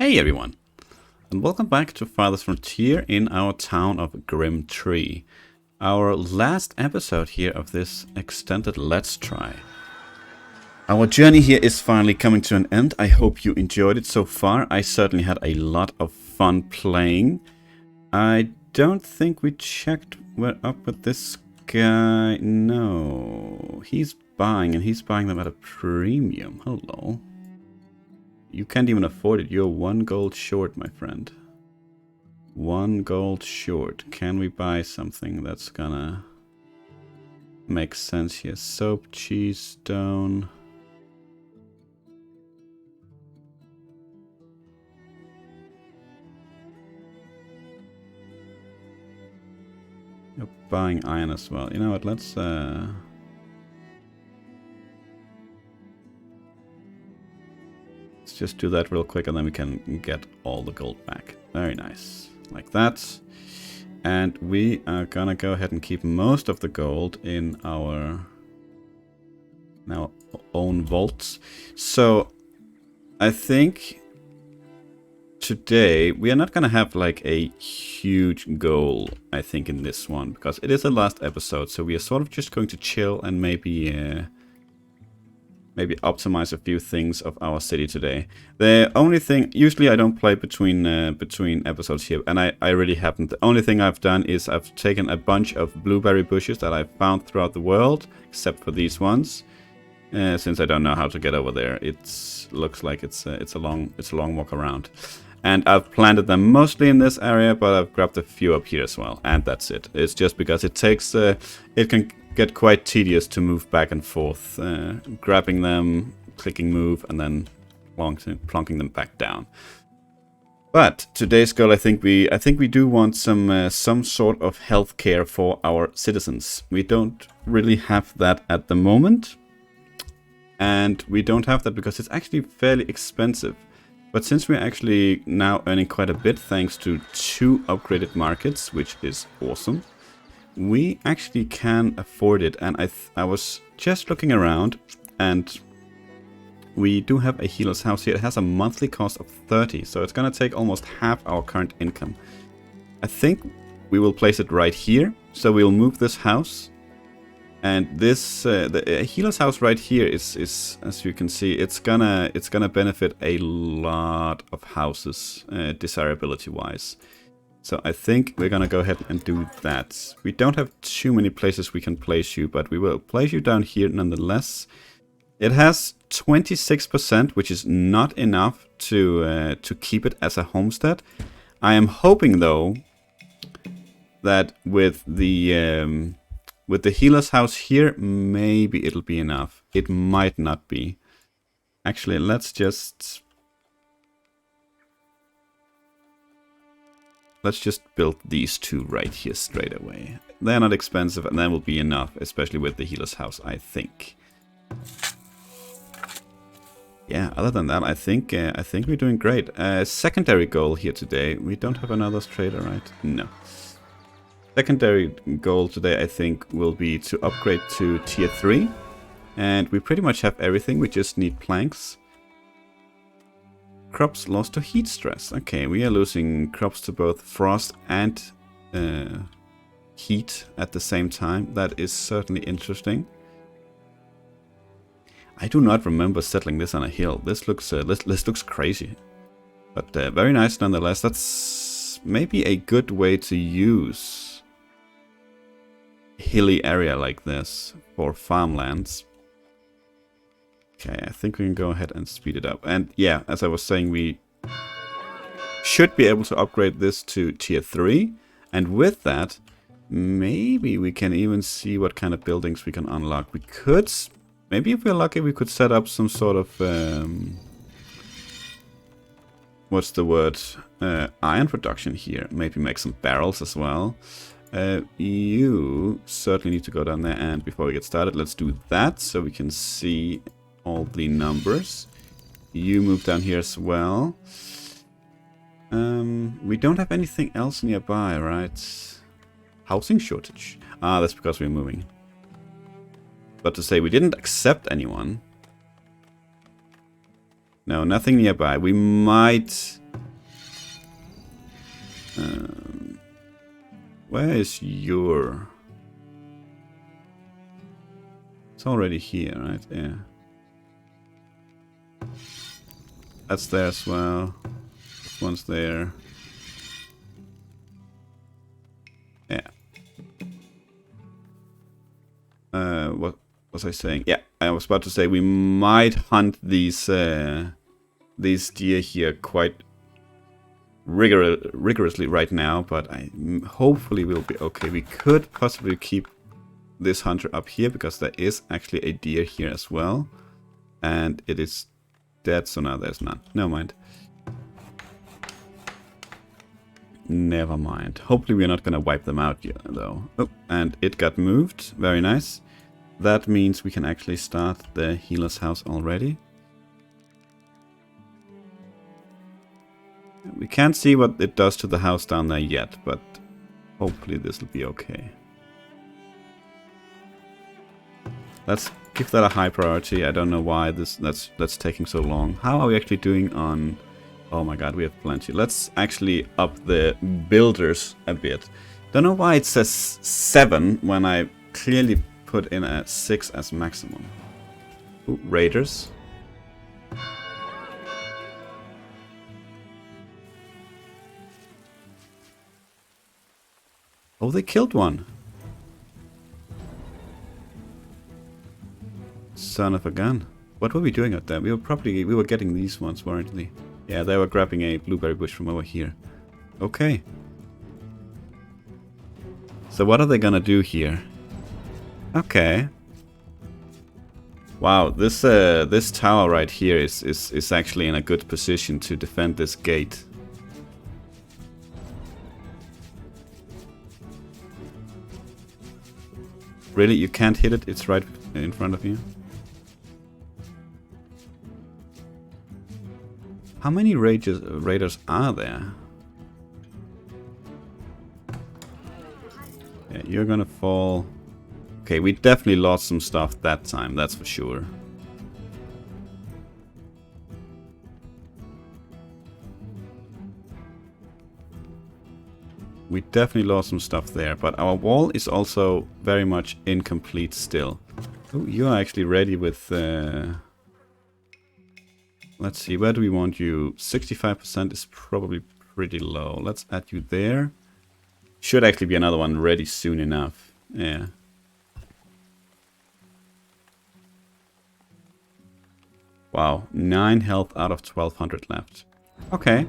Hey everyone, and welcome back to Farthest Frontier in our town of Grim Tree. Our last episode here of this extended Let's Try. Our journey here is finally coming to an end. I hope you enjoyed it so far. I certainly had a lot of fun playing. I don't think we checked where up with this guy. No, he's buying, and he's buying them at a premium. Hello. You can't even afford it. You're 1 gold short, my friend. 1 gold short. Can we buy something that's gonna make sense here? Soap, cheese, stone. You're buying iron as well. You know what? Let's just do that real quick and then we can get all the gold back. Very nice. Like that. And we are gonna go ahead and keep most of the gold in our own vaults. So I think today we are not gonna have like a huge goal, I think, in this one, because it is the last episode, so we are sort of just going to chill and maybe optimize a few things of our city today. The only thing, usually I don't play between episodes here, and I really haven't. The only thing I've done is I've taken a bunch of blueberry bushes that I've found throughout the world, except for these ones, since I don't know how to get over there. It looks like it's a long walk around, and I've planted them mostly in this area, but I've grabbed a few up here as well, and that's it. It's just because it takes it can get quite tedious to move back and forth, grabbing them, clicking move, and then plonking them back down. But today's goal, I think we do want some sort of health care for our citizens. We don't really have that at the moment, and we don't have that because it's actually fairly expensive. But since we're actually now earning quite a bit thanks to 2 upgraded markets, which is awesome, we actually can afford it. And I was just looking around, and we do have a healer's house here. It has a monthly cost of 30, so it's gonna take almost half our current income. I think we will place it right here. So we'll move this house, and this the healer's house right here is as you can see, it's gonna benefit a lot of houses desirability wise. So I think we're gonna go ahead and do that. We don't have too many places we can place you, but we will place you down here nonetheless. It has 26%, which is not enough to keep it as a homestead. I am hoping though that with the healer's house here, maybe it'll be enough. It might not be. Actually, let's just build these 2 right here straight away. They're not expensive, and that will be enough, especially with the healer's house, I think. Yeah, other than that, I think we're doing great. Secondary goal here today. We don't have another trader, right? No. Secondary goal today, I think, will be to upgrade to tier 3. And we pretty much have everything. We just need planks. Crops lost to heat stress. Okay, we are losing crops to both frost and heat at the same time. That is certainly interesting. I do not remember settling this on a hill. This looks crazy, but very nice nonetheless. That's maybe a good way to use a hilly area like this for farmlands. Okay, I think we can go ahead and speed it up. And yeah, as I was saying, we should be able to upgrade this to tier 3. And with that, maybe we can even see what kind of buildings we can unlock. We could, maybe if we're lucky, we could set up some sort of, what's the word? Iron production here. Maybe make some barrels as well. You certainly need to go down there. And before we get started, let's do that so we can see all the numbers. You move down here as well. We don't have anything else nearby, right? Housing shortage. Ah, that's because we're moving. But to say we didn't accept anyone. No, nothing nearby. We might Where is your... It's already here, right? Yeah. That's there as well. This one's there. Yeah. What was I saying? Yeah, I was about to say we might hunt these deer here quite rigorously right now, but hopefully we'll be okay. We could possibly keep this hunter up here because there is actually a deer here as well, and it is dead, so now there's none. Never mind. Never mind. Hopefully we're not gonna wipe them out yet, though. Oh, and it got moved. Very nice. That means we can actually start the healer's house already. We can't see what it does to the house down there yet, but hopefully this will be okay. Let's give that a high priority. I don't know why that's taking so long. How are we actually doing on... Oh my god, we have plenty. Let's actually up the builders a bit. Don't know why it says 7 when I clearly put in a 6 as maximum. Ooh, raiders. Oh, they killed one. Son of a gun. What were we doing out there? We were getting these ones, weren't we? Yeah, they were grabbing a blueberry bush from over here. Okay. So what are they gonna do here? Okay. Wow, this tower right here is actually in a good position to defend this gate. Really, you can't hit it? It's right in front of you. How many raiders are there? Yeah, you're gonna fall. Okay, we definitely lost some stuff that time, that's for sure. We definitely lost some stuff there, but our wall is also very much incomplete still. Oh, you're actually ready with... Let's see, where do we want you? 65% is probably pretty low. Let's add you there. Should actually be another one ready soon enough. Yeah. Wow, 9 health out of 1200 left. Okay.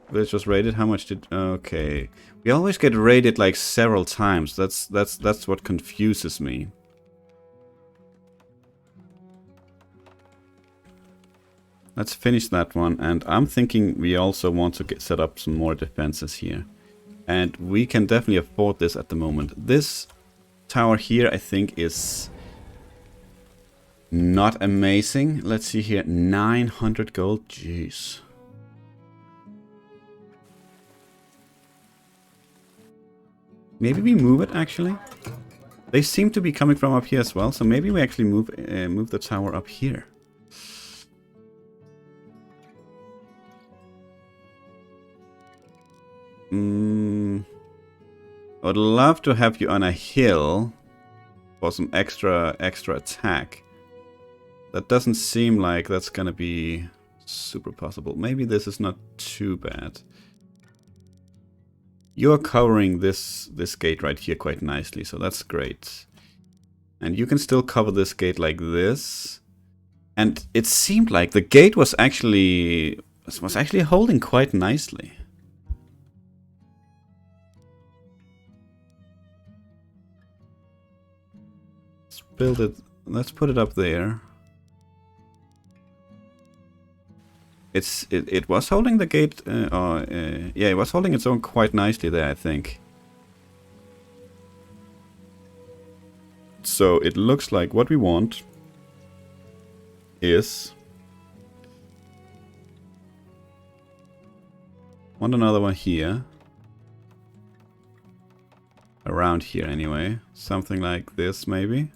Let's just raid it. How much did... Okay. We always get raided like several times. That's what confuses me. Let's finish that one, and I'm thinking we also want to set up some more defenses here. And we can definitely afford this at the moment. This tower here, I think, is not amazing. Let's see here, 900 gold, jeez. Maybe we move it, actually. They seem to be coming from up here as well, so maybe we actually move the tower up here. I would love to have you on a hill for some extra attack. That doesn't seem like that's gonna be super possible. Maybe this is not too bad. You're covering this gate right here quite nicely, so that's great. And you can still cover this gate like this. And it seemed like the gate was actually holding quite nicely. Build it. Let's put it up there. It was holding the gate. Yeah, it was holding its own quite nicely there, I think. So it looks like what we want is another one here. Around here, anyway. Something like this, maybe.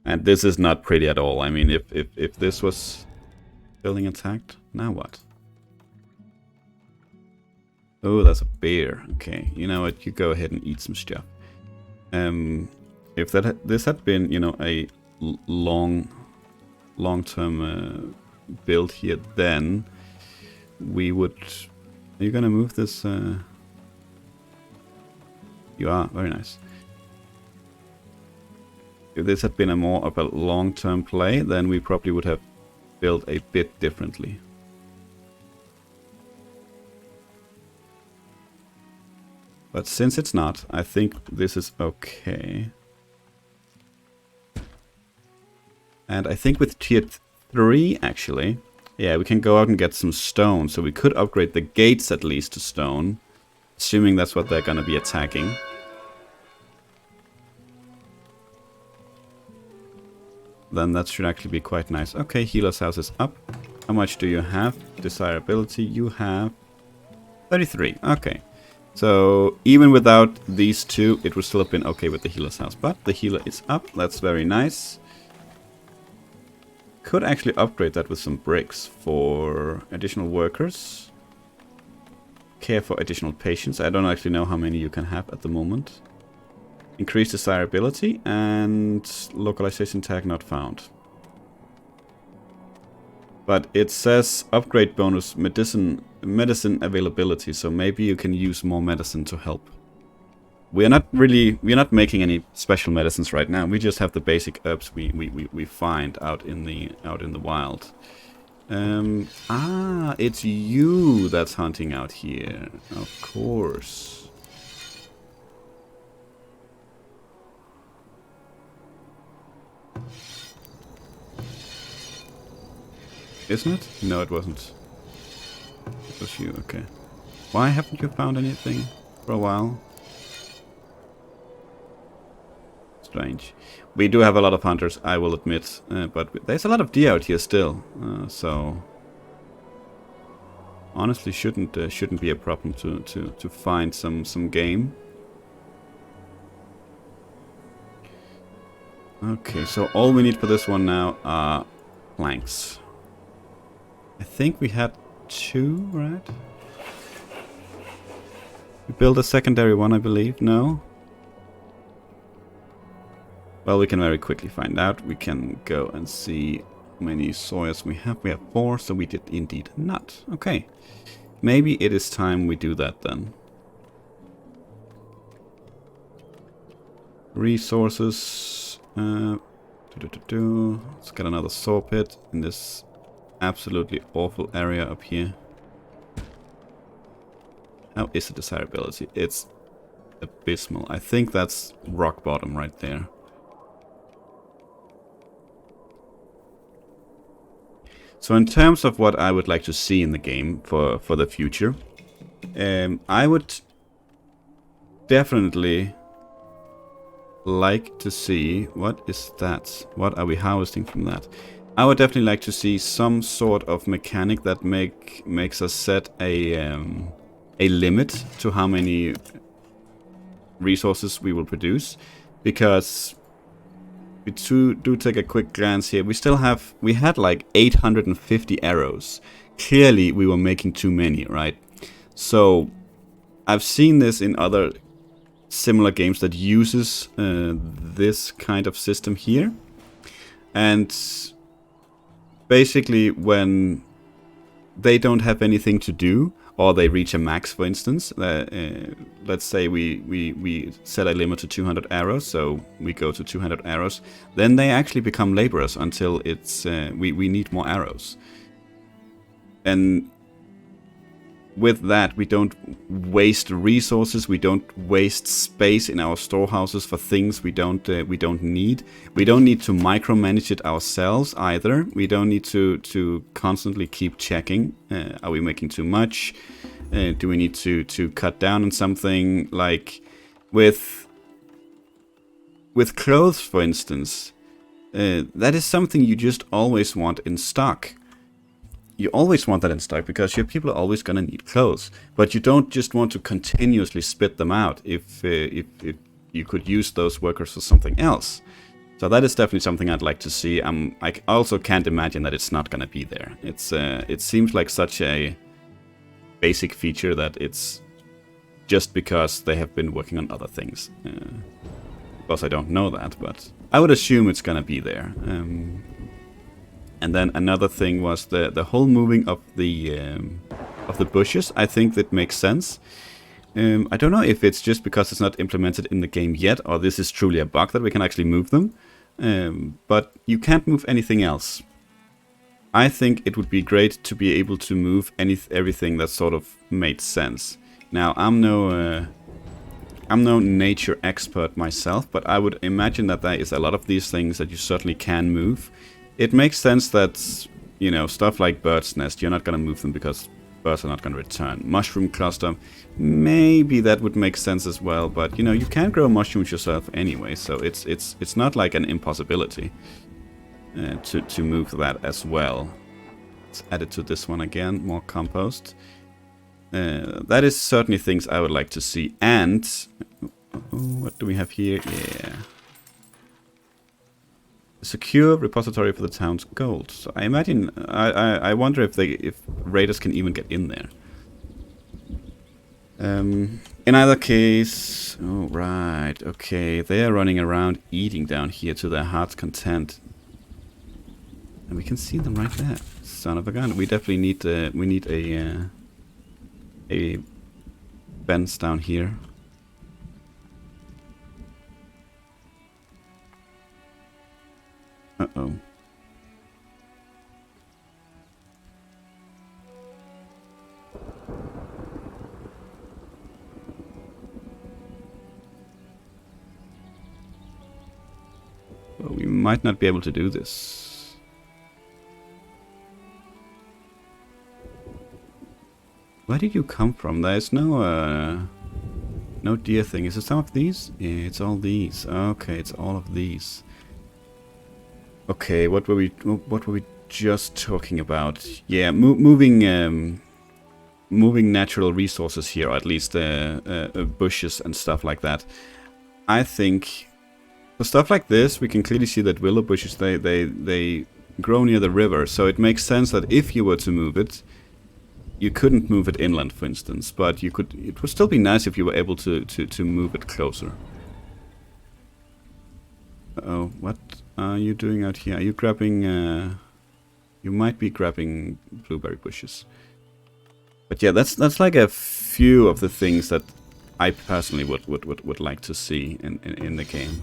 And this is not pretty at all. I mean, if this was building attacked, now what? Oh, that's a bear. Okay, you know what? You go ahead and eat some stuff. If this had been, you know, a long-term build here, then we would. Are you gonna move this? You are very nice. If this had been a more of a long-term play, then we probably would have built a bit differently. But since it's not, I think this is okay. And I think with tier 3, actually, yeah, we can go out and get some stone. So we could upgrade the gates at least to stone, assuming that's what they're gonna be attacking. Then that should actually be quite nice. Okay, healer's house is up. How much do you have? Desirability, you have 33. Okay. So even without these two, it would still have been okay with the healer's house. But the healer is up. That's very nice. Could actually upgrade that with some bricks for additional workers. Care for additional patients. I don't actually know how many you can have at the moment. Increase desirability and localization tag not found. But it says upgrade bonus medicine availability, so maybe you can use more medicine to help. We're not making any special medicines right now. We just have the basic herbs we find out in the wild. It's you that's hunting out here. Of course. Isn't it? No, it wasn't. It was you, okay. Why haven't you found anything for a while? Strange. We do have a lot of hunters, I will admit, but there's a lot of deer out here still, so honestly shouldn't be a problem to find some game. Okay, so all we need for this one now are planks. I think we had 2, right? We built a secondary one, I believe. No? Well, we can very quickly find out. We can go and see how many sawyers we have. We have 4, so we did indeed not. Okay. Maybe it is time we do that then. Resources. Let's get another saw pit in this absolutely awful area up here. How is the desirability? It's abysmal. I think that's rock bottom right there. So in terms of what I would like to see in the game for the future, I would definitely like to see... What is that? What are we harvesting from that? I would definitely like to see some sort of mechanic that makes us set a limit to how many resources we will produce, because we do take a quick glance here. We had like 850 arrows. Clearly we were making too many, right? So I've seen this in other similar games that uses this kind of system here, and basically when they don't have anything to do, or they reach a max, for instance, let's say we set a limit to 200 arrows, so we go to 200 arrows, then they actually become laborers until it's we need more arrows. And with that, we don't waste resources, we don't waste space in our storehouses for things we don't need. We don't need to micromanage it ourselves either. We don't need to constantly keep checking. Are we making too much? Do we need to cut down on something? Like with clothes, for instance, that is something you just always want in stock. You always want that in stock because your people are always going to need clothes. But you don't just want to continuously spit them out if you could use those workers for something else. So that is definitely something I'd like to see. I also can't imagine that it's not going to be there. It seems like such a basic feature that it's just because they have been working on other things. Of course, I don't know that, but I would assume it's gonna be there. And then another thing was the whole moving of the bushes. I think that makes sense. I don't know if it's just because it's not implemented in the game yet, or this is truly a bug that we can actually move them. But you can't move anything else. I think it would be great to be able to move everything that sort of made sense. Now, I'm no nature expert myself, but I would imagine that there is a lot of these things that you certainly can move. It makes sense that, you know, stuff like bird's nest, you're not going to move them because birds are not going to return. Mushroom cluster, maybe that would make sense as well, but, you know, you can grow mushrooms yourself anyway, so it's not like an impossibility to move that as well. Let's add it to this one again, more compost. That is certainly things I would like to see. And what do we have here? Yeah, secure repository for the town's gold. So I imagine, I wonder if raiders can even get in there. In either case, oh right, okay, they are running around eating down here to their heart's content, and we can see them right there. Son of a gun! We definitely need a fence down here. Uh-oh. Well, we might not be able to do this. Where did you come from? There's no deer thing. Is it some of these? Yeah, it's all these. Okay, it's all of these. Okay, what were we just talking about? Yeah, moving natural resources here, or at least bushes and stuff like that. I think for stuff like this, we can clearly see that willow bushes they grow near the river, so it makes sense that if you were to move it, you couldn't move it inland, for instance, but you could. It would still be nice if you were able to move it closer. Uh-oh, what are you doing out here? Are you grabbing? You might be grabbing blueberry bushes. But yeah, that's like a few of the things that I personally would like to see in the game.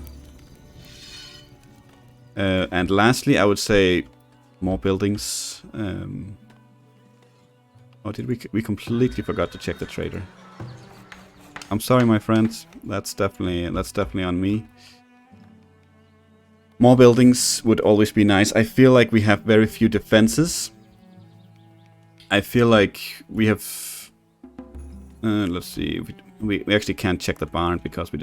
And lastly, I would say more buildings. Oh, did we completely forgot to check the trader? I'm sorry, my friends. That's definitely on me. More buildings would always be nice. I feel like we have very few defenses. I feel like we have. Let's see. We actually can't check the barn because we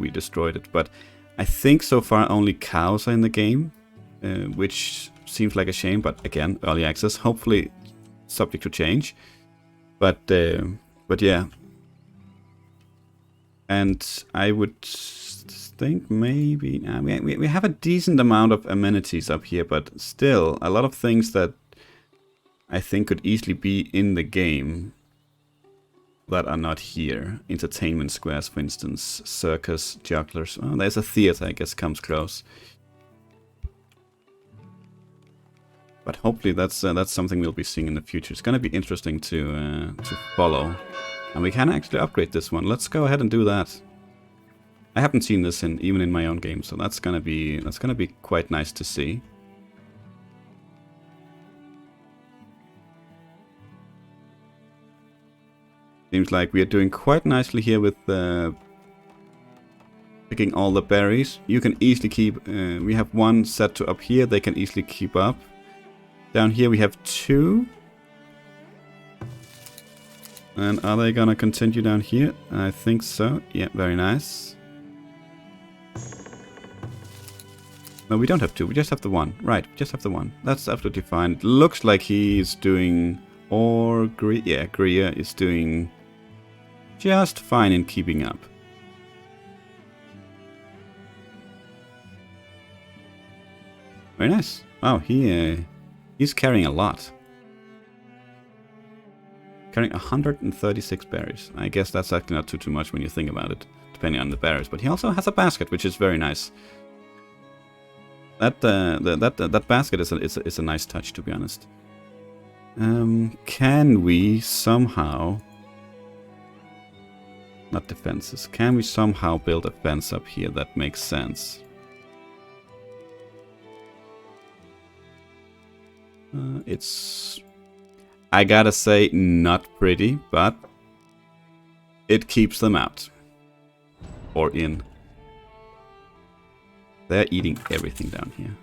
destroyed it. But I think so far only cows are in the game, which seems like a shame. But again, early access. Hopefully, subject to change. But yeah. And I would think maybe we have a decent amount of amenities up here, but still a lot of things that I think could easily be in the game that are not here. Entertainment squares, for instance, circus, jugglers. Oh, there's a theater, I guess, comes close. But hopefully that's something we'll be seeing in the future. It's going to be interesting to follow, and we can actually upgrade this one. Let's go ahead and do that. I haven't seen this even in my own game, so that's gonna be quite nice to see. Seems like we are doing quite nicely here with picking all the berries. You can easily keep. We have one set to up here. They can easily keep up. Down here we have two. And are they gonna continue down here? I think so. Yeah, very nice. No, we don't have two. We just have the one. Right, we just have the one. That's absolutely fine. It looks like he's doing... yeah, Greer is doing just fine in keeping up. Very nice. Wow, he's carrying a lot. carrying 136 berries. I guess that's actually not too much when you think about it, depending on the berries. But he also has a basket, which is very nice. That basket is a nice touch, to be honest. Can we somehow... Not defenses. Can we somehow build a fence up here that makes sense? It's... I gotta say, not pretty, but... It keeps them out. Or in. They're eating everything down here.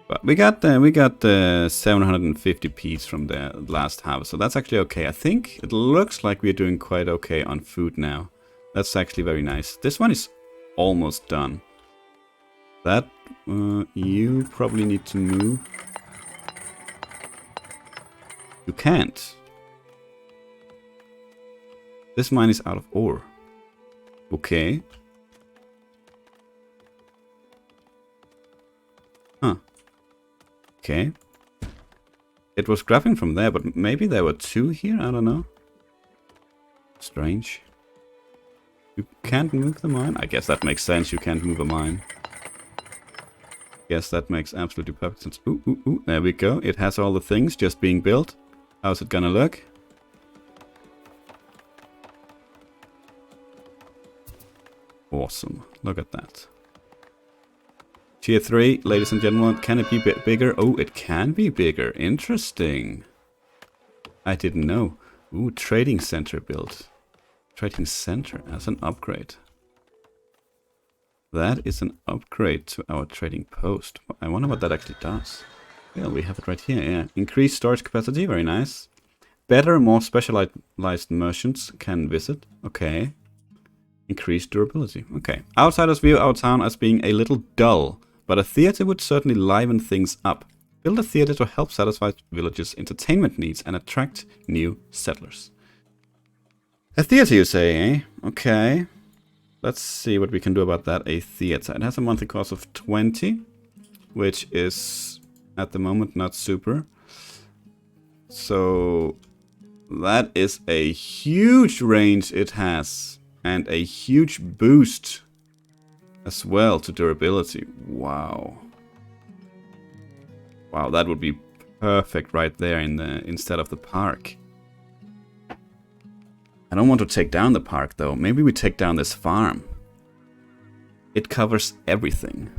But we got 750 peas from the last harvest, so that's actually okay. I think it looks like we're doing quite okay on food now. That's actually very nice. This one is almost done. That, you probably need to move. You can't. This mine is out of ore. Okay. Huh. Okay. It was grabbing from there, but maybe there were two here? I don't know. Strange. You can't move the mine? I guess that makes sense. You can't move a mine. Guess that makes absolutely perfect sense. Ooh, ooh, ooh. There we go. It has all the things just being built. How's it gonna look? Awesome. Look at that. Tier 3, ladies and gentlemen, can it be bigger? Oh, it can be bigger. Interesting. I didn't know. Ooh, trading center built. Trading center as an upgrade. That is an upgrade to our trading post. I wonder what that actually does. Well, we have it right here, yeah. Increased storage capacity, very nice. Better, more specialized merchants can visit. Okay. Increased durability. Okay. Outsiders view our town as being a little dull, but a theater would certainly liven things up. Build a theater to help satisfy villagers' entertainment needs and attract new settlers. A theater, you say, eh? Okay. Let's see what we can do about that. A theater. It has a monthly cost of 20, which is at the moment not super. So that is a huge range it has. And a huge boost as well to durability. Wow. Wow, that would be perfect right there in the instead of the park. I don't want to take down the park though. Maybe we take down this farm. It covers everything.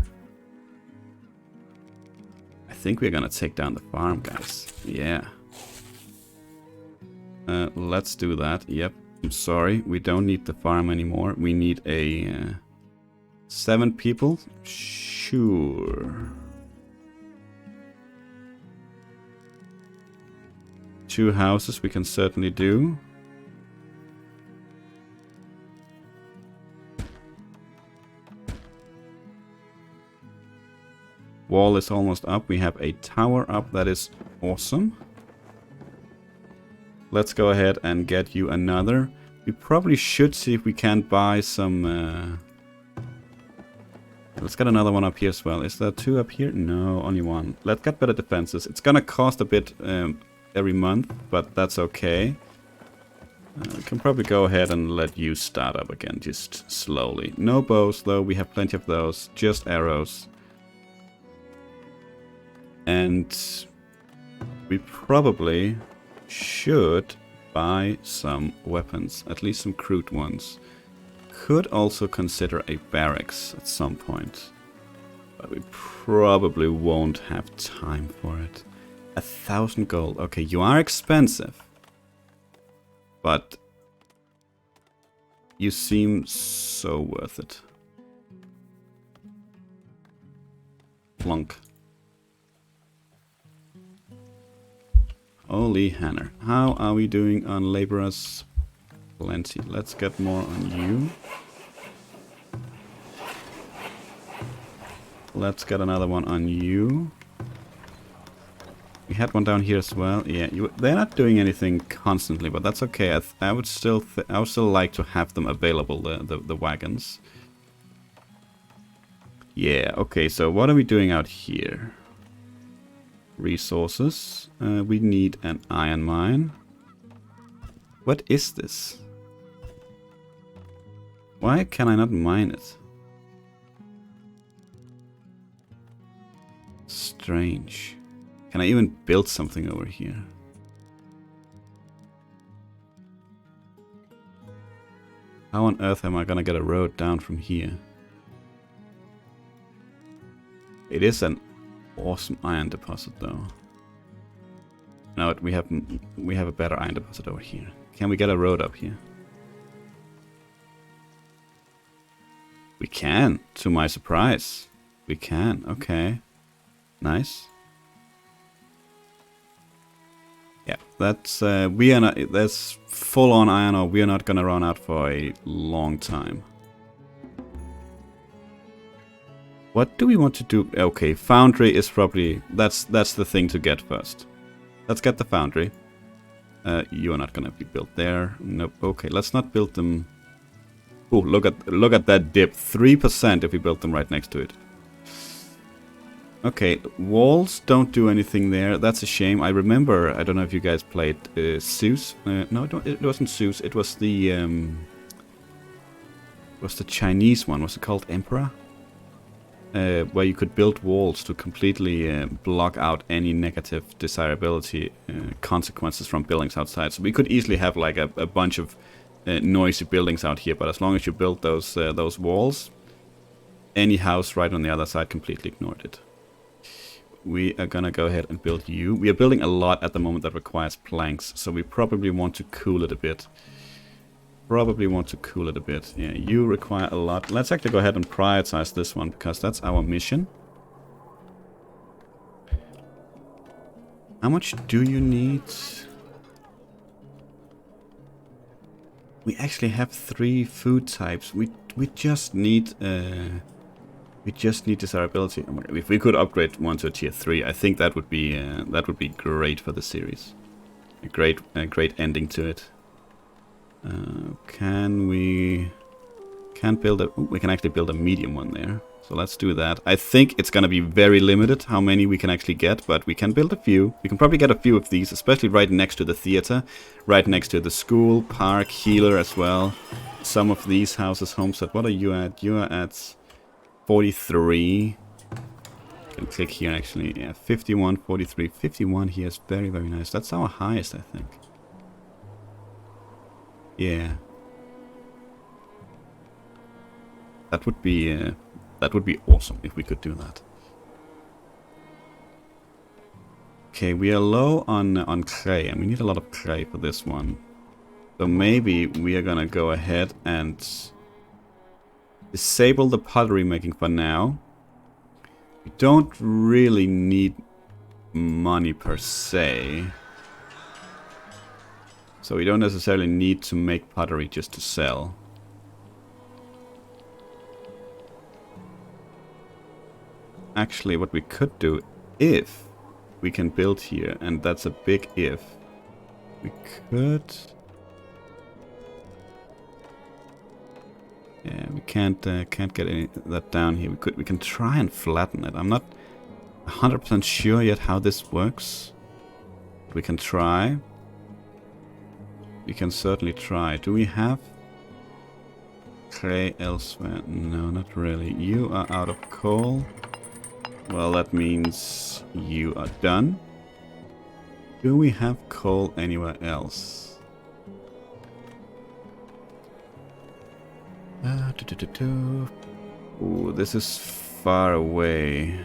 I think we're gonna take down the farm, guys. Yeah. Let's do that. Yep. I'm sorry, we don't need the farm anymore. We need a 7 people. Sure. 2 houses we can certainly do. Wall is almost up. We have a tower up. That is awesome. Let's go ahead and get you another. We probably should see if we can buy some... Let's get another one up here as well. Is there 2 up here? No, only 1. Let's get better defenses. It's gonna cost a bit every month, but that's okay. We can probably go ahead and let you start up again, just slowly. No bows though, we have plenty of those. Just arrows. And we probably should buy some weapons, at least some crude ones. Could also consider a barracks at some point, but we probably won't have time for it. 1,000 gold. Okay, you are expensive, but you seem so worth it. Plunk. Holy Hanner. How are we doing on laborers? Plenty. Let's get more on you. Let's get another one on you. We had one down here as well. Yeah, they're not doing anything constantly, but that's okay. I would still like to have them available, the wagons. Yeah, okay, so what are we doing out here? resources. We need an iron mine. What is this? Why can I not mine it? Strange. Can I even build something over here? How on earth am I gonna get a road down from here? It is an awesome iron deposit though. No, we have a better iron deposit over here. Can we get a road up here? We can, to my surprise. We can, okay. Nice. Yeah, that's we are not. That's full on iron ore. We are not gonna run out for a long time. What do we want to do? Okay, foundry is probably that's the thing to get first. Let's get the foundry. You are not gonna be built there. Nope. Okay, let's not build them. Oh, look at that dip. 3% if we build them right next to it. Okay, walls don't do anything there. That's a shame. I remember. I don't know if you guys played Zeus. No, it wasn't Zeus. It was the Chinese one. Was it called Emperor? Where you could build walls to completely block out any negative desirability consequences from buildings outside. So we could easily have like a bunch of noisy buildings out here, but as long as you build those walls, any house right on the other side completely ignored it. We are gonna go ahead and build you. We are building a lot at the moment that requires planks, so we probably want to cool it a bit. Yeah, you require a lot. Let's actually go ahead and prioritize this one, because that's our mission. How much do you need? We actually have 3 food types. We just need desirability. If we could upgrade one to a tier 3, I think that would be great for the series. A great ending to it. We can actually build a medium one there. So let's do that. I think it's gonna be very limited how many we can actually get, but we can build a few. We can probably get a few of these, especially right next to the theater, right next to the school, park, healer as well. Some of these houses, homestead. What are you at? You are at 43. Can click here actually. Yeah, 51, 43, 51 here is very, very nice. That's our highest, I think. Yeah. That would be awesome if we could do that. Okay, we are low on clay, and we need a lot of clay for this one. So maybe we are gonna go ahead and disable the pottery making for now. We don't really need money per se. So we don't necessarily need to make pottery just to sell. Actually, what we could do, if we can build here, and that's a big if, we could... Yeah, we can't get any that down here. We can try and flatten it. I'm not 100% sure yet how this works. We can try. We can certainly try. Do we have clay elsewhere? No, not really. You are out of coal. Well, that means you are done. Do we have coal anywhere else? Ooh, this is far away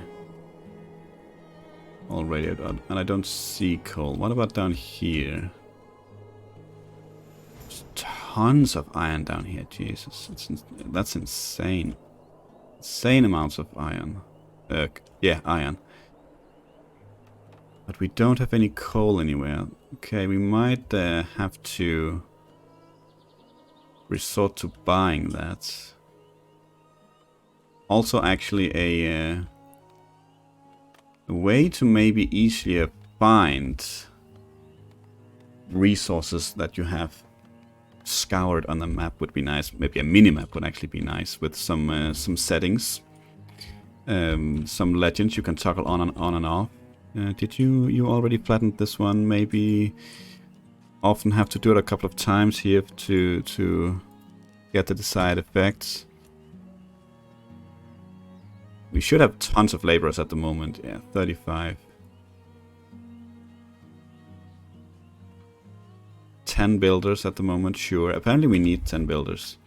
already, and I don't see coal. What about down here? There's tons of iron down here. Jesus, that's insane. Insane amounts of iron. Yeah, iron. But we don't have any coal anywhere. Okay, we might have to resort to buying that. Also, actually, a way to maybe easier find resources that you have scoured on the map would be nice. Maybe a mini-map would actually be nice with some settings. Some legends you can toggle on and off. Did you already flattened this one? Maybe often have to do it a couple of times here to get the desired effects. We should have tons of laborers at the moment. Yeah, 35. 10 builders at the moment, sure. Apparently we need 10 builders.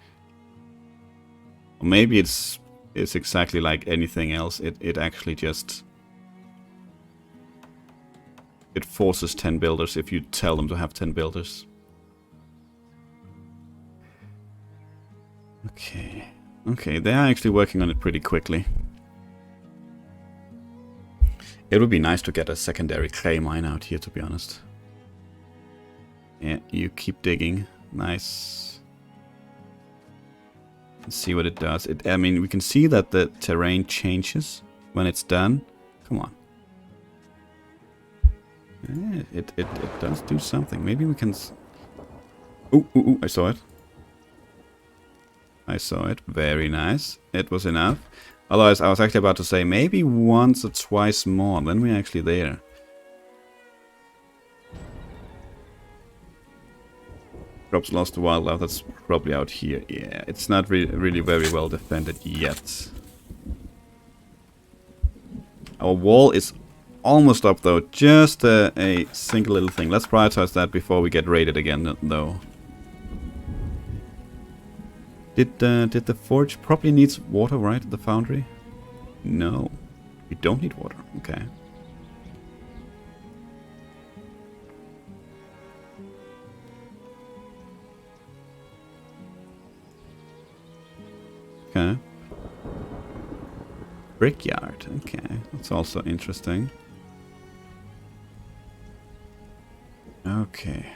Or maybe it's exactly like anything else. It actually just... It forces 10 builders if you tell them to have 10 builders. Okay. Okay, they are actually working on it pretty quickly. It would be nice to get a secondary clay mine out here, to be honest. Yeah, you keep digging. Nice. Let's see what it does. I mean, we can see that the terrain changes when it's done. Come on. Yeah, it does do something. Maybe we can... Ooh, I saw it. I saw it. Very nice. It was enough. Otherwise, I was actually about to say maybe once or twice more. Then we're actually there. Crops lost to wildlife. That's probably out here. Yeah, it's not really very well defended yet. Our wall is almost up though. Just a single little thing. Let's prioritize that before we get raided again though. Did the forge probably needs water, right? The foundry? No. We don't need water. Okay. Okay. Brickyard. Okay. That's also interesting. Okay.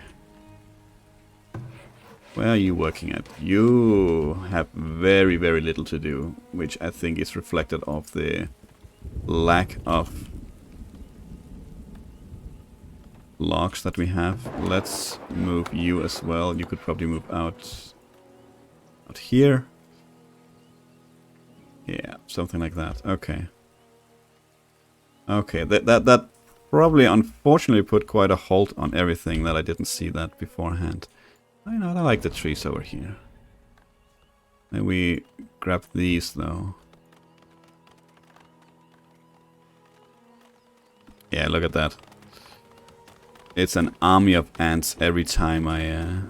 Where are you working at? You have very little to do, which I think is reflected of the lack of logs that we have. Let's move you as well. You could probably move out here. Yeah, something like that. Okay. Okay, that probably unfortunately put quite a halt on everything that I didn't see that beforehand. I know, I like the trees over here. Maybe we grab these though. Yeah, look at that. It's an army of ants every time I...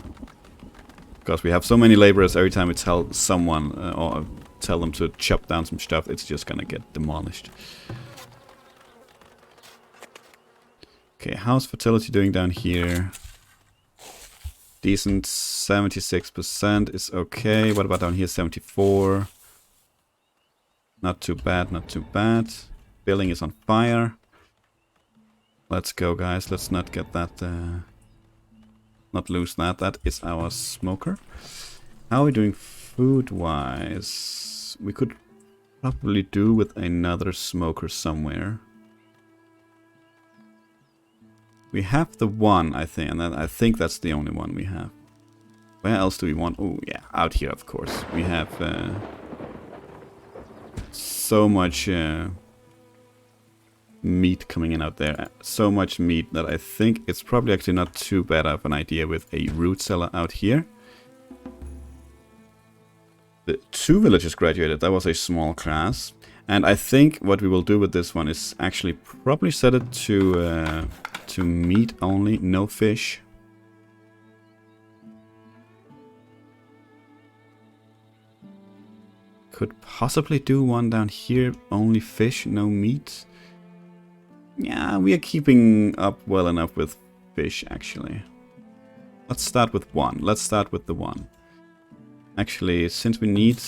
Because we have so many laborers, every time we tell someone or tell them to chop down some stuff, it's just gonna get demolished. Okay, how's fertility doing down here? Decent, 76% is okay. What about down here? 74. Not too bad, not too bad. Building is on fire. Let's go, guys. Let's not get that... not lose that. That is our smoker. How are we doing food-wise? We could probably do with another smoker somewhere. We have the one, I think, and I think that's the only one we have. Where else do we want? Oh, yeah, out here, of course. We have so much meat coming in out there. So much meat that I think it's probably actually not too bad of an idea with a root cellar out here. The 2 villagers graduated. That was a small class. And I think what we will do with this one is actually probably set it to meat only, no fish. Could possibly do one down here, only fish, no meat. Yeah, we are keeping up well enough with fish, actually. Let's start with one. Let's start with the one. Actually, since we need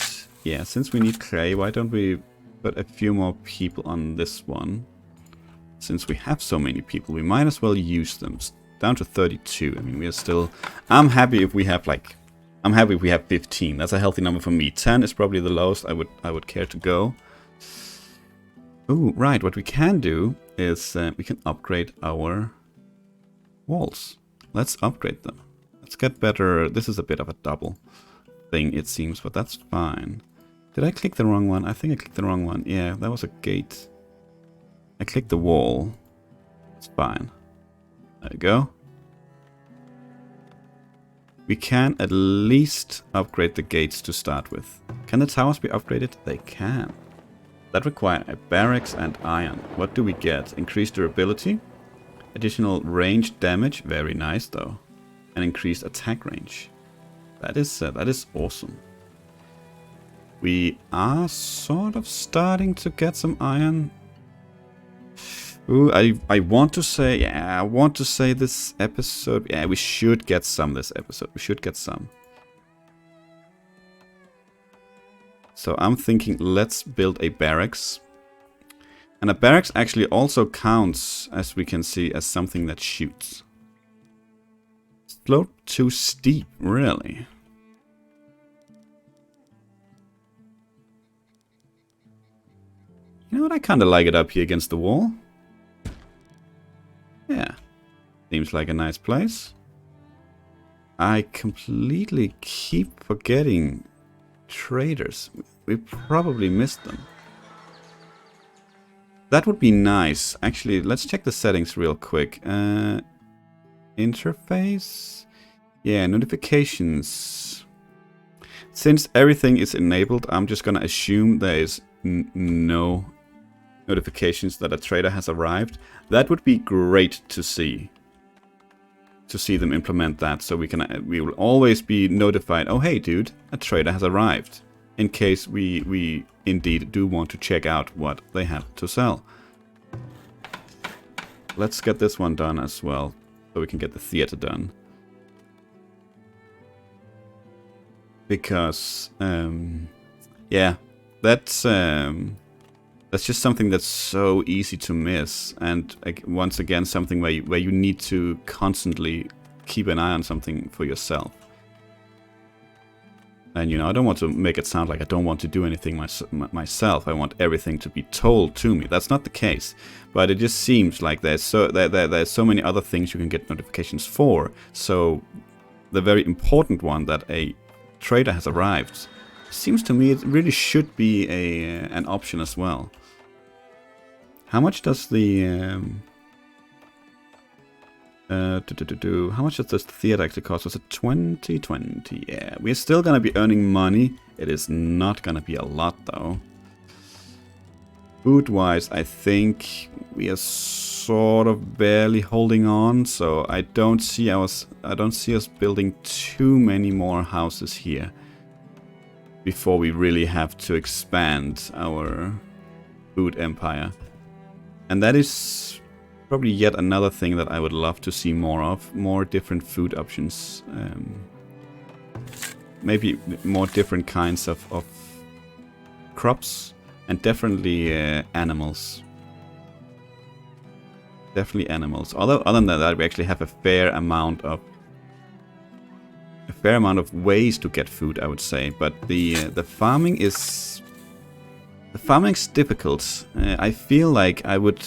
clay, why don't we put a few more people on this one? Since we have so many people, we might as well use them. Down to 32. I mean, we are still... I'm happy if we have 15. That's a healthy number for me. 10 is probably the lowest I would care to go. Oh, right. What we can do is we can upgrade our walls. Let's upgrade them. Let's get better. This is a bit of a double thing, it seems, but that's fine. Did I click the wrong one? I think I clicked the wrong one. Yeah, that was a gate. I clicked the wall. It's fine. There you go. We can at least upgrade the gates to start with. Can the towers be upgraded? They can. That requires a barracks and iron. What do we get? Increased durability. Additional range damage. Very nice though. And increased attack range. That is awesome. We are sort of starting to get some iron. Ooh, I want to say, yeah, I want to say this episode, yeah, we should get some this episode. We should get some. So I'm thinking, let's build a barracks. And a barracks actually also counts, as we can see, as something that shoots. Slope too steep, really. You know what, I kind of like it up here against the wall. Yeah, seems like a nice place. I completely keep forgetting traders. We probably missed them. That would be nice. Actually, let's check the settings real quick. Interface? Yeah, notifications. Since everything is enabled, I'm just gonna assume there is no notifications that a trader has arrived. That would be great to see. To see them implement that, so we will always be notified. Oh, hey, dude, a trader has arrived. In case we indeed do want to check out what they have to sell. Let's get this one done as well, so we can get the theater done. Because, yeah, that's just something that's so easy to miss, and once again something where you need to constantly keep an eye on something for yourself. And you know, I don't want to make it sound like I don't want to do anything myself. I want everything to be told to me. That's not the case, but it just seems like there's so many other things you can get notifications for. So the very important one, that a trader has arrived, seems to me it really should be an option as well. How much does the how much does this theater actually cost? Was it 20? Yeah, we're still gonna be earning money. It is not gonna be a lot though. Food wise, I think we are sort of barely holding on, so I don't see us building too many more houses here before we really have to expand our food empire. And that is probably yet another thing that I would love to see more of. More different food options. Maybe more different kinds of crops. And definitely animals. Definitely animals. Although other than that, we actually have a fair amount of ways to get food, I would say. But the farming is... The farming's difficult. I feel like I would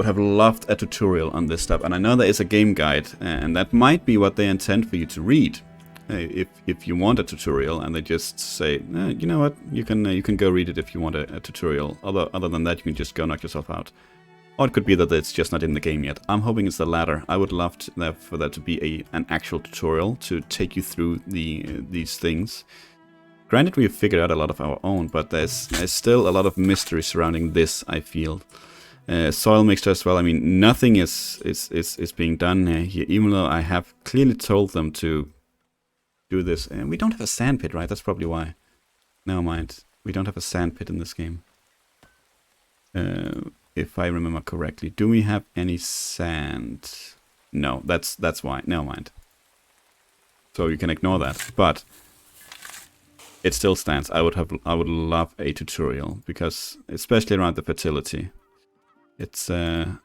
have loved a tutorial on this stuff, and I know there is a game guide, and that might be what they intend for you to read. If you want a tutorial, and they just say, you know what, you can go read it if you want a tutorial. Other than that, you can just go knock yourself out. Or it could be that it's just not in the game yet. I'm hoping it's the latter. I would love for that to be an actual tutorial to take you through these things. Granted, we've figured out a lot of our own, but there's still a lot of mystery surrounding this, I feel. Soil mixture as well. I mean, nothing is being done here, even though I have clearly told them to do this. And we don't have a sand pit, right? That's probably why. Never mind. We don't have a sand pit in this game. If I remember correctly. Do we have any sand? No, that's why. Never mind. So you can ignore that. But it still stands. I would love a tutorial, because especially around the fertility, it's a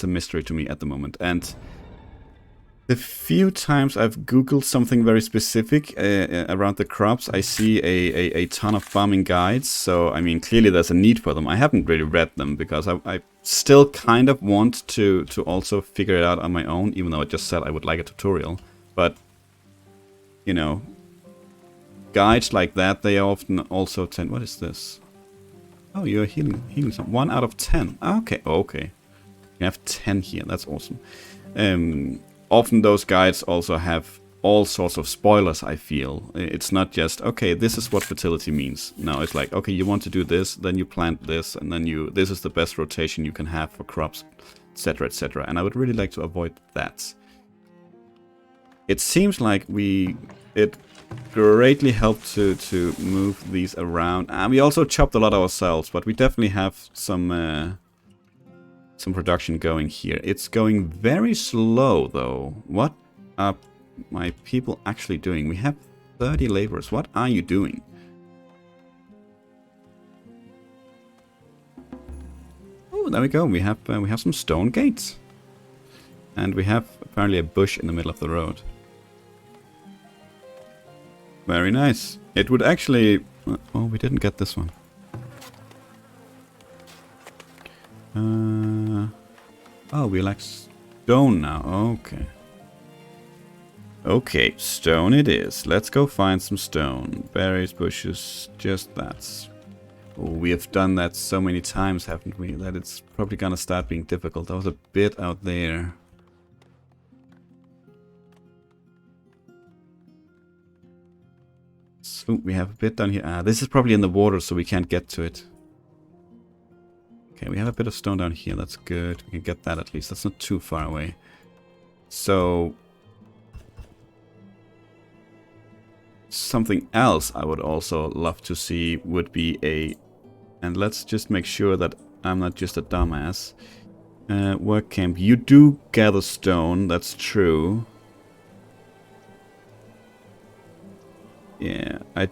mystery to me at the moment. And the few times I've googled something very specific around the crops, I see a ton of farming guides. So I mean, clearly there's a need for them. I haven't really read them because I still kind of want to also figure it out on my own, even though I just said I would like a tutorial. But you know, guides like that, they often also tend... What is this? Oh, you're healing some. 1 out of 10. Okay, okay. You have 10 here. That's awesome. Often those guides also have all sorts of spoilers, I feel. It's not just, okay, this is what fertility means. No, it's like, okay, you want to do this, then you plant this, and then this is the best rotation you can have for crops, etc., etc. And I would really like to avoid that. It seems like it greatly helped to move these around. And we also chopped a lot ourselves, but we definitely have some production going here. It's going very slow, though. What are my people actually doing? We have 30 laborers. What are you doing? Oh, there we go. We have some stone gates, and we have apparently a bush in the middle of the road. Very nice. It would actually... Oh, we didn't get this one. Oh, we like stone now. Okay. Okay, stone it is. Let's go find some stone. Berries, bushes, just that. Oh, we have done that so many times, haven't we? That it's probably gonna start being difficult. That was a bit out there. So we have a bit down here. This is probably in the water, so we can't get to it. Okay, we have a bit of stone down here. That's good. We can get that at least. That's not too far away. So... something else I would also love to see would be a... And let's just make sure that I'm not just a dumbass. Work camp. You do gather stone. That's true. Yeah, I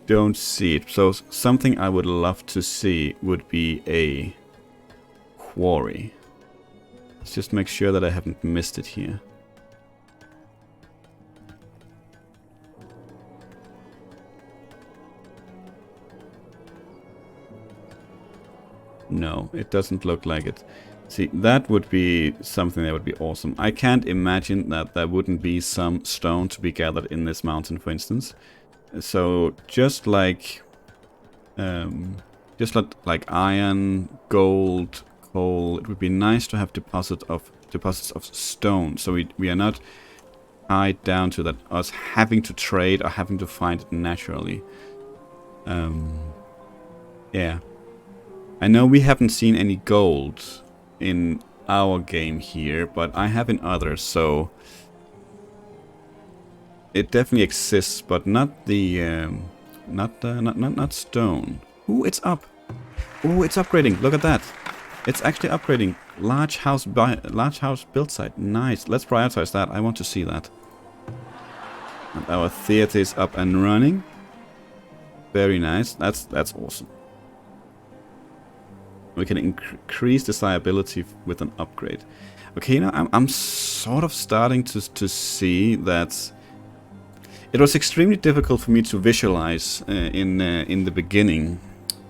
don't see it. So something I would love to see would be a quarry. Let's just make sure that I haven't missed it here. No, it doesn't look like it. See, that would be something that would be awesome. I can't imagine that there wouldn't be some stone to be gathered in this mountain, for instance. So just like iron, gold, coal, it would be nice to have deposits of stone. So we are not tied down to that us having to trade or having to find it naturally. Yeah. I know we haven't seen any gold in our game here, but I have in others, so it definitely exists, but not the not stone. Ooh, it's up. Ooh, it's upgrading. Look at that. It's actually upgrading. Large house build site. Nice. Let's prioritize that. I want to see that. And our theater is up and running. Very nice. That's awesome. We can increase desirability with an upgrade. Okay, you know, I'm sort of starting to see that it was extremely difficult for me to visualize in the beginning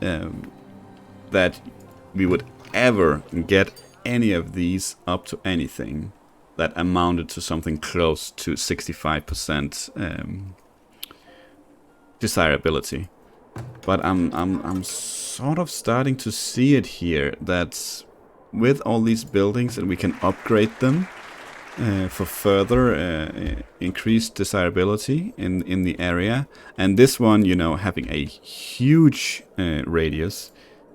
that we would ever get any of these up to anything that amounted to something close to 65% desirability. But I'm sort of starting to see it here, that with all these buildings and we can upgrade them for further increased desirability in the area. And this one, you know, having a huge radius.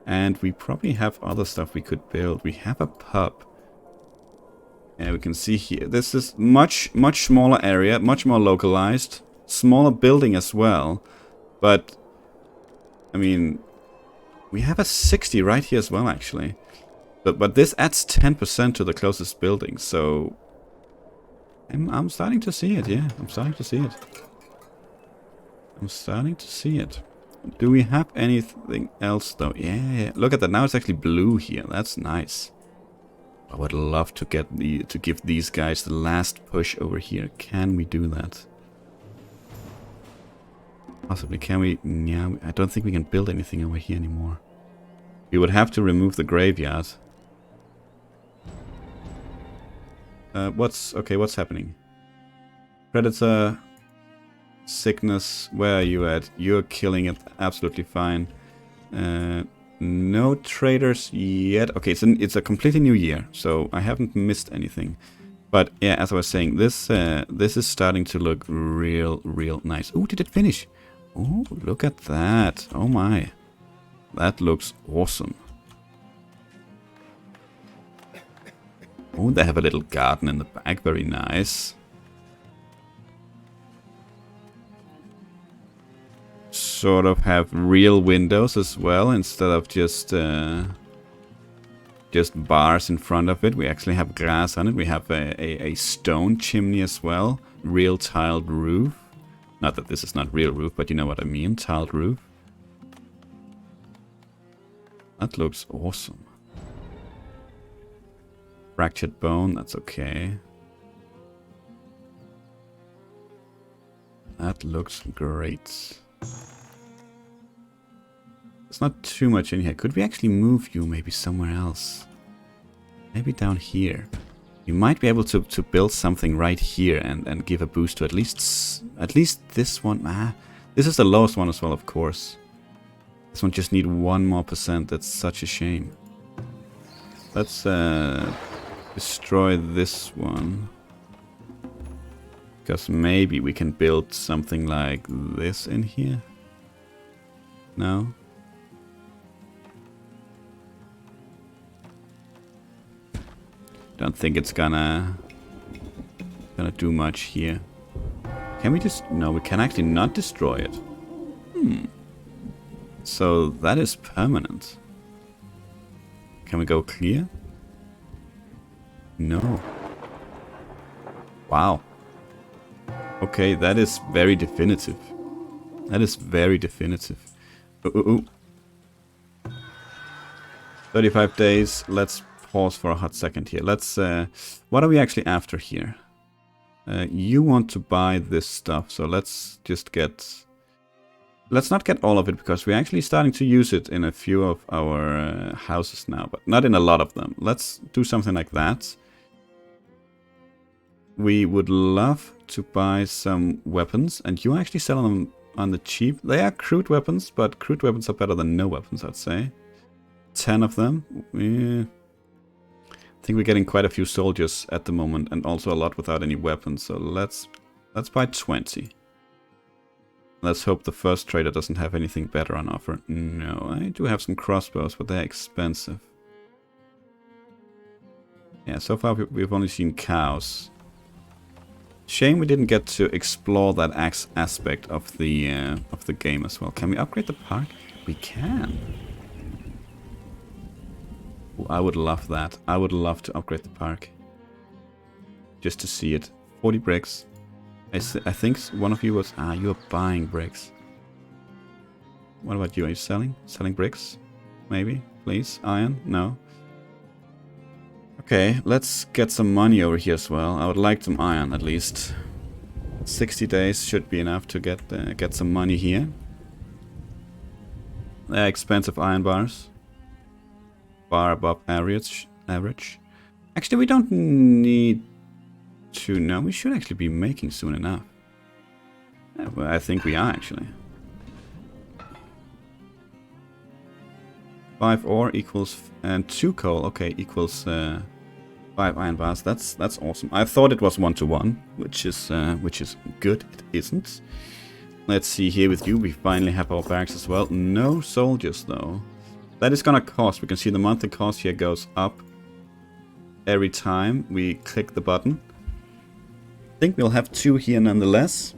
And we probably have other stuff we could build. We have a pub. And we can see here, this is much smaller area, much more localized. Smaller building as well. But I mean, we have a 60 right here as well, actually. But this adds 10% to the closest building, so I'm starting to see it, yeah. I'm starting to see it. I'm starting to see it. Do we have anything else, though? Yeah, look at that. Now it's actually blue here. That's nice. I would love to get to give these guys the last push over here. Can we do that? Possibly. Can we? Yeah, I don't think we can build anything over here anymore. We would have to remove the graveyard. What's happening? Predator, sickness, where are you at? You're killing it absolutely fine. No traders yet. Okay, it's a completely new year, so I haven't missed anything. But yeah, as I was saying, this is starting to look real nice. Oh, did it finish? Oh, look at that. Oh my. That looks awesome. Oh, they have a little garden in the back. Very nice. Sort of have real windows as well, instead of just bars in front of it. We actually have glass on it. We have a stone chimney as well. Real tiled roof. Not that this is not real roof, but you know what I mean. Tiled roof. That looks awesome. Fractured bone, that's okay. That looks great. There's not too much in here. Could we actually move you maybe somewhere else? Maybe down here. You might be able to build something right here and give a boost to at least this one. This is the lowest one as well, of course. This one just need 1 more %. That's such a shame. Let's destroy this one. Because maybe we can build something like this in here. No? Don't think it's gonna do much here. Can we just... No, we can actually not destroy it. So that is permanent. Can we go clear? No. Wow. Okay, that is very definitive. That is very definitive. 35 days. Let's pause for a hot second here. Let's... what are we actually after here? You want to buy this stuff, so let's just get... Let's not get all of it, because we're actually starting to use it in a few of our houses now, but not in a lot of them. Let's do something like that. We would love to buy some weapons, and you actually sell them on the cheap. They are crude weapons, but crude weapons are better than no weapons, I'd say. 10 of them. Yeah. I think we're getting quite a few soldiers at the moment, and also a lot without any weapons, so let's buy 20. Let's hope the first trader doesn't have anything better on offer. No, I do have some crossbows, but they're expensive. Yeah, so far we've only seen cows. Shame we didn't get to explore that aspect of the game as well. Can we upgrade the park? We can. Ooh, I would love that. I would love to upgrade the park. Just to see it. 40 bricks. I think one of you was... you're buying bricks. What about you? Are you selling? Selling bricks? Maybe? Please? Iron? No? Okay, let's get some money over here as well. I would like some iron, at least. 60 days should be enough to get some money here. They're expensive iron bars. Far above average. Actually, we don't need... No, we should actually be making soon enough. Yeah, well, I think we are actually. 5 ore equals and 2 coal. Okay, equals 5 iron bars. That's awesome. I thought it was 1-to-1, which is good. It isn't. Let's see here with you. We finally have our barracks as well. No soldiers though. That is gonna cost. We can see the monthly cost here goes up every time we click the button. I think we'll have 2 here nonetheless.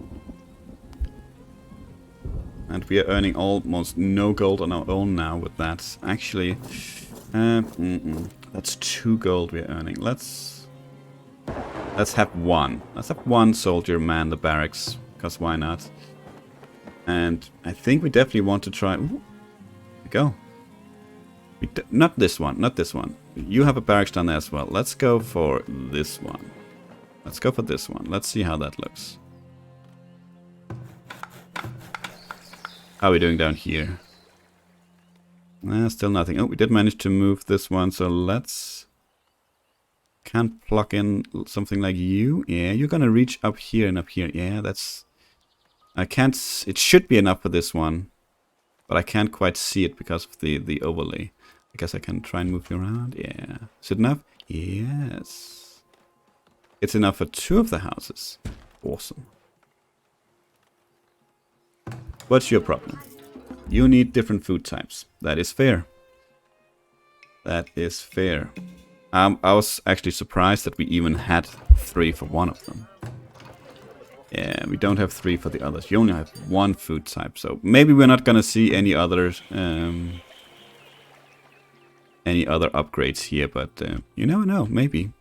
And we are earning almost no gold on our own now with that. Actually, that's 2 gold we're earning. Let's have 1. Let's have 1 soldier man the barracks, because why not? And I think we definitely want to try... Ooh, there we go. Not this one, not this one. You have a barracks down there as well. Let's go for this one. Let's go for this one. Let's see how that looks. How are we doing down here? Still nothing. Oh, we did manage to move this one, so let's... Can't plug in something like you. Yeah, you're gonna reach up here and up here. Yeah, that's... I can't... It should be enough for this one. But I can't quite see it because of the overlay. I guess I can try and move you around. Yeah. Is it enough? Yes. It's enough for 2 of the houses. Awesome. What's your problem? You need different food types. That is fair. That is fair. I was actually surprised that we even had 3 for one of them. Yeah, we don't have 3 for the others. You only have 1 food type, so maybe we're not gonna see any others, any other upgrades here. But you never know. Maybe.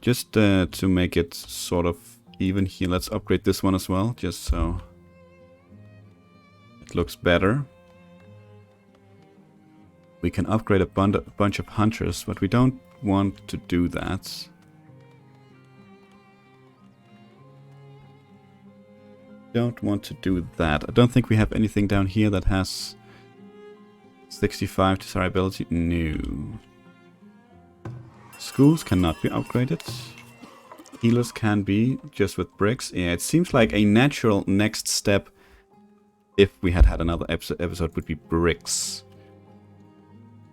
Just to make it sort of even here, let's upgrade this one as well, just so it looks better. We can upgrade a bunch of hunters, but we don't want to do that. Don't want to do that. I don't think we have anything down here that has 65 desirability. No. Schools cannot be upgraded. Healers can be, just with bricks. Yeah, it seems like a natural next step, if we had another episode, would be bricks.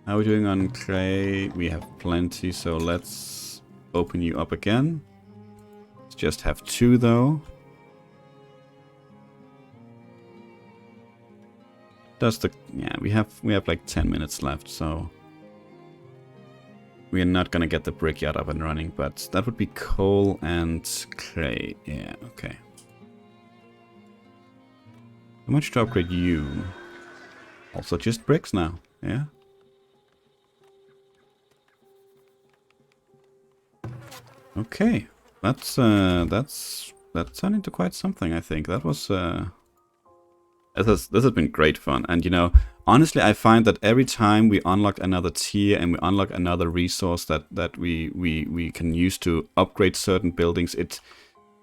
How are we doing on clay? We have plenty, so let's open you up again. Let's just have 2 though. Yeah, we have like 10 minutes left, so we are not gonna get the brickyard up and running, but that would be coal and clay. Yeah, okay. How much to upgrade you? Also just bricks now, yeah? Okay, that turned into quite something, I think. That was this has been great fun. And you know, honestly, I find that every time we unlock another tier and we unlock another resource that we can use to upgrade certain buildings,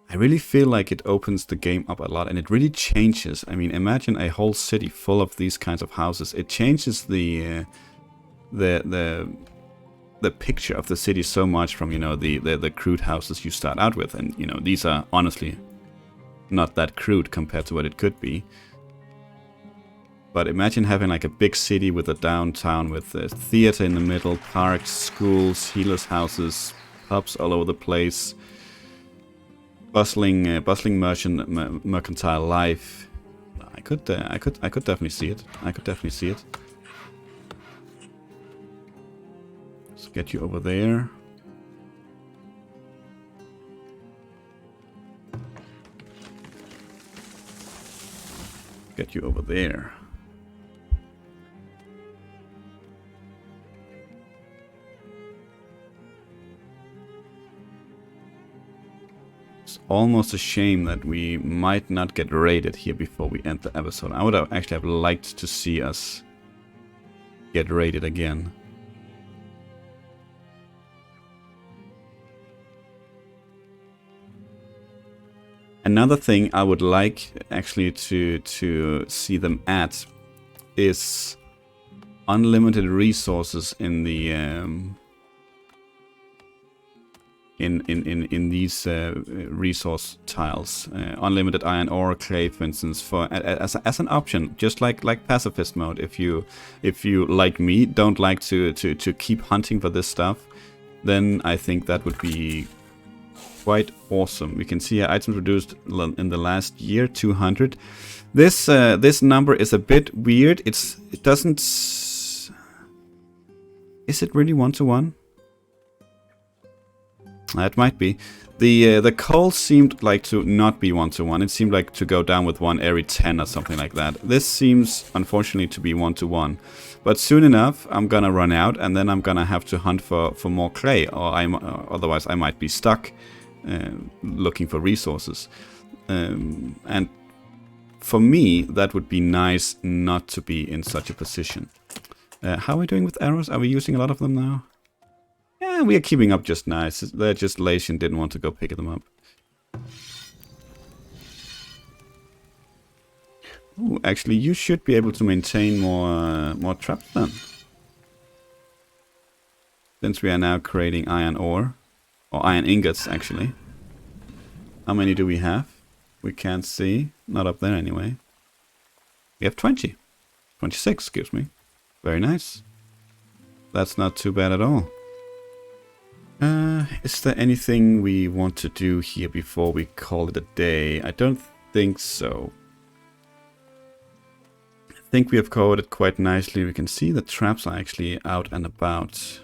I really feel like it opens the game up a lot, and it really changes. I mean, imagine a whole city full of these kinds of houses. It changes the picture of the city so much from, you know, the crude houses you start out with, and you know, these are honestly not that crude compared to what it could be. But imagine having like a big city with a downtown with a theater in the middle, parks, schools, healers' houses, pubs all over the place, bustling mercantile life. I could definitely see it. I could definitely see it. Let's get you over there. Get you over there. Almost a shame that we might not get raided here before we end the episode. I would have actually have liked to see us get raided again. Another thing I would like actually to see them add is unlimited resources in the in these resource tiles. Unlimited iron ore, clay, for instance, for as an option, just like pacifist mode. If you like me don't like to keep hunting for this stuff, then I think that would be quite awesome. We can see here items reduced in the last year, 200. This number is a bit weird. It doesn't. Is it really 1-to-1? It might be. The coal seemed like to not be 1-to-1. It seemed like to go down with 1 every 10 or something like that. This seems, unfortunately, to be 1-to-1. But soon enough, I'm gonna run out, and then I'm gonna have to hunt for more clay, or otherwise I might be stuck looking for resources. And for me, that would be nice not to be in such a position. How are we doing with arrows? Are we using a lot of them now? Yeah, we are keeping up just nice. They're just lazy and didn't want to go pick them up. Ooh, actually, you should be able to maintain more traps then. Since we are now creating iron ore. Or iron ingots, actually. How many do we have? we can't see. Not up there anyway. We have 20. 26, excuse me. Very nice. That's not too bad at all. Is there anything we want to do here before we call it a day? I don't think so. I think we have covered it quite nicely. We can see the traps are actually out and about.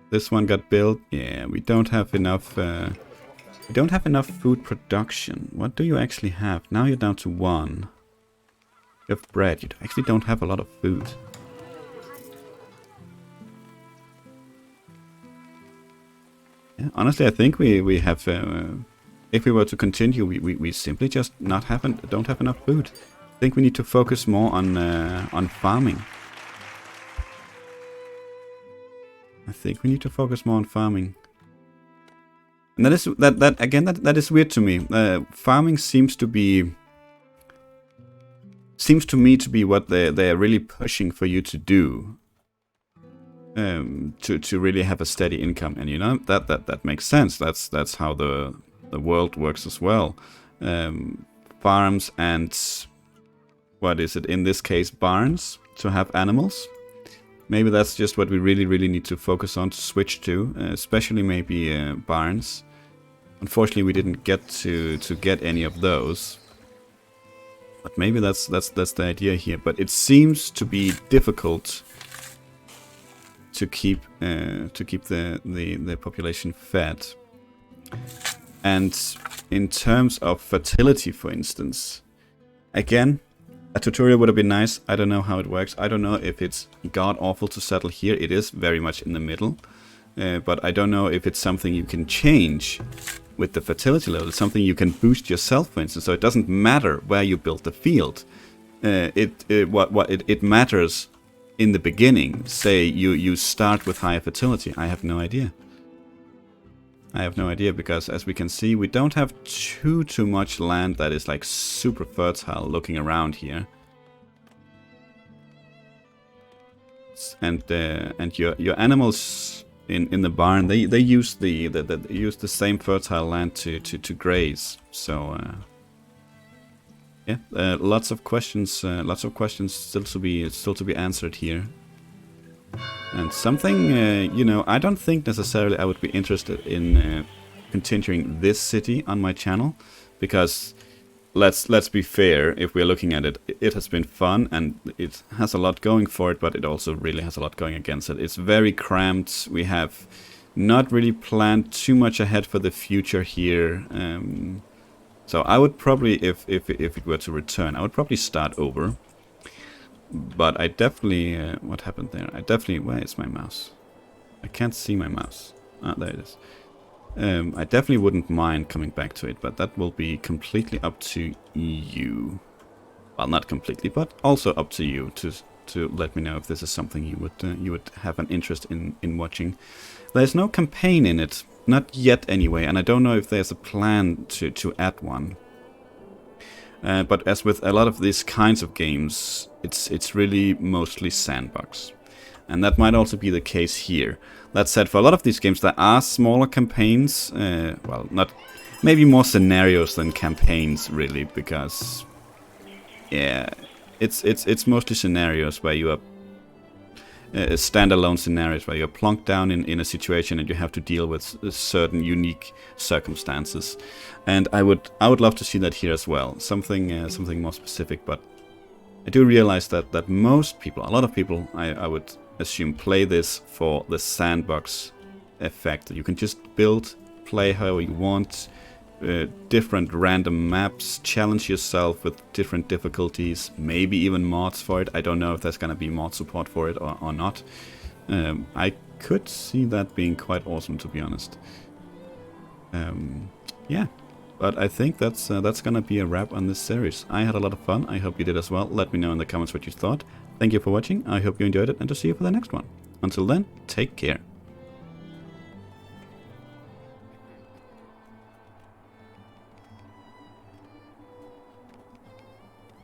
This one got built. Yeah, we don't have enough. We don't have enough food production. What do you actually have? Now you're down to 1. You have bread. You actually don't have a lot of food. Yeah, honestly, I think we have. If we were to continue, we simply just don't have enough food. I think we need to focus more on farming. I think we need to focus more on farming. And that is weird to me. Farming seems to me to be what they are really pushing for you to do. To really have a steady income, and you know that makes sense. That's how the world works as well. Farms and what is it in this case, barns to have animals. Maybe that's just what we really need to focus on, to switch to, especially maybe barns. Unfortunately, we didn't get to get any of those. But maybe that's the idea here. But it seems to be difficult to keep the population fed. And in terms of fertility, for instance, again, a tutorial would have been nice. I don't know how it works. I don't know if it's god-awful to settle here. It is very much in the middle. But I don't know if it's something you can change with the fertility level. It's something you can boost yourself, for instance. So it doesn't matter where you build the field. It matters in the beginning. Say you start with higher fertility. I have no idea. I have no idea, because as we can see, we don't have too much land that is like super fertile looking around here. And your animals in the barn, they use the same fertile land to graze. So yeah, lots of questions still to be answered here. And something, you know, I don't think necessarily I would be interested in continuing this city on my channel, because let's be fair, if we're looking at it, it has been fun and it has a lot going for it, but it also really has a lot going against it. It's very cramped. We have not really planned too much ahead for the future here. So I would probably, if it were to return, I would probably start over. But I definitely, what happened there? Where is my mouse? I can't see my mouse. Ah, there it is. I definitely wouldn't mind coming back to it, but that will be completely up to you. Well, not completely, but also up to you to let me know if this is something you would have an interest in watching. There's no campaign in it, not yet anyway, and I don't know if there's a plan to add one. But as with a lot of these kinds of games, it's really mostly sandbox. And that might also be the case here. That said, for a lot of these games there are smaller campaigns, well, not, maybe more scenarios than campaigns really, because yeah, it's mostly scenarios where you are standalone scenarios where you're plunked down in a situation and you have to deal with certain unique circumstances. And I would love to see that here as well, something more specific. But I do realize that most people, a lot of people, I would assume, play this for the sandbox effect. You can just build, play however you want, different random maps, challenge yourself with different difficulties, maybe even mods for it. I don't know if there's gonna be mod support for it or not. I could see that being quite awesome, to be honest. Yeah, but I think that's gonna be a wrap on this series. I had a lot of fun. I hope you did as well. Let me know in the comments what you thought. Thank you for watching. I hope you enjoyed it, and to see you for the next one. Until then, take care.